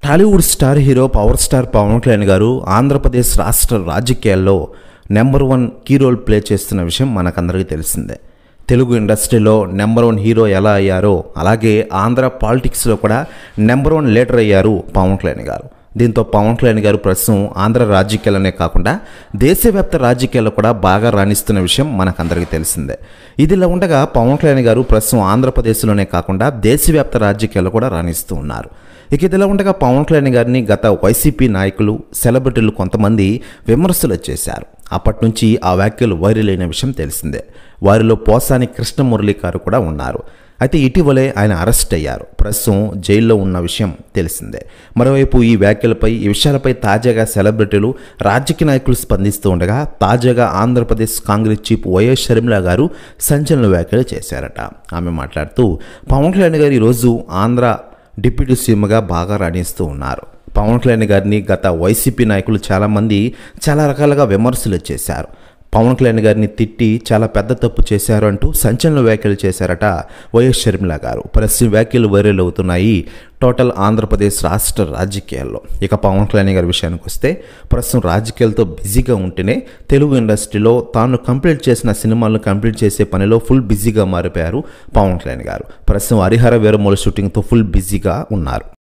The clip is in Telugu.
Tollywood star hero power star Pawan Kalyan garu Andhra Pradesh రాష్ట్ర రాజకీయాల్లో నెంబర్ 1 కీ రోల్ ప్లే చేస్తున్న విషయం మనకందరికీ తెలిసిందే. తెలుగు ఇండస్ట్రీలో నెంబర్ 1 హీరో ఎలా అయ్యారో అలాగే ఆంధ్ర పాలిటిక్స్లో కూడా నెంబర్ 1 లీడర్ అయ్యారు పవన్ కళ్యాణ్ గారు. దీంతో పవన్ కళ్యాణ్ గారు ప్రస్తుతం ఆంధ్ర రాజకీయాలనే కాకుండా దేశవ్యాప్త రాజకీయాల్లో కూడా బాగా రాణిస్తున్న విషయం మనకందరికీ తెలిసిందే. ఇదిలా ఉండగా పవన్ కళ్యాణ్ గారు ప్రస్తుతం ఆంధ్రప్రదేశ్లోనే కాకుండా దేశవ్యాప్త రాజకీయాల్లో కూడా రాణిస్తూ ఉన్నారు. ఇక ఇదిలా ఉండగా పవన్ కళ్యాణ్ గారిని గత వైసీపీ నాయకులు, సెలబ్రిటీలు కొంతమంది విమర్శలు చేశారు. అప్పటి నుంచి ఆ వ్యాఖ్యలు వైరల్ అయిన విషయం తెలిసిందే. వారిలో పోసాని కృష్ణమురళి గారు కూడా ఉన్నారు. అయితే ఇటీవలే ఆయన అరెస్ట్ అయ్యారు. ప్రస్తుతం జైల్లో ఉన్న విషయం తెలిసిందే. మరోవైపు ఈ విషయాలపై తాజాగా సెలబ్రిటీలు, రాజకీయ నాయకులు స్పందిస్తూ ఉండగా తాజాగా ఆంధ్రప్రదేశ్ కాంగ్రెస్ చీఫ్ వైఎస్ షర్మిల గారు సంచలన వ్యాఖ్యలు చేశారట. ఆమె మాట్లాడుతూ పవన్ కళ్యాణ్ గారు ఈరోజు ఆంధ్ర డిప్యూటీ సీఎంగా బాగా రాణిస్తూ ఉన్నారు. పవన్ కళ్యాణ్ గారిని గత వైసీపీ నాయకులు చాలామంది చాలా రకాలుగా విమర్శలు చేశారు. పవన్ కళ్యాణ్ గారిని తిట్టి చాలా పెద్ద తప్పు చేశారు అంటూ సంచలన వ్యాఖ్యలు చేశారట వైఎస్ షర్మిల గారు. ప్రస్తుతం వ్యాఖ్యలు వైరల్ అవుతున్నాయి టోటల్ ఆంధ్రప్రదేశ్ రాష్ట్ర రాజకీయాల్లో. ఇక పవన్ కళ్యాణ్ గారి విషయానికి వస్తే ప్రస్తుతం రాజకీయాలతో బిజీగా ఉంటేనే తెలుగు ఇండస్ట్రీలో తాను కంప్లీట్ చేసిన సినిమాలను కంప్లీట్ చేసే పనిలో ఫుల్ బిజీగా మారిపోయారు పవన్ కళ్యాణ్ గారు. ప్రస్తుతం హరిహర వీరమల్లు షూటింగ్తో ఫుల్ బిజీగా ఉన్నారు.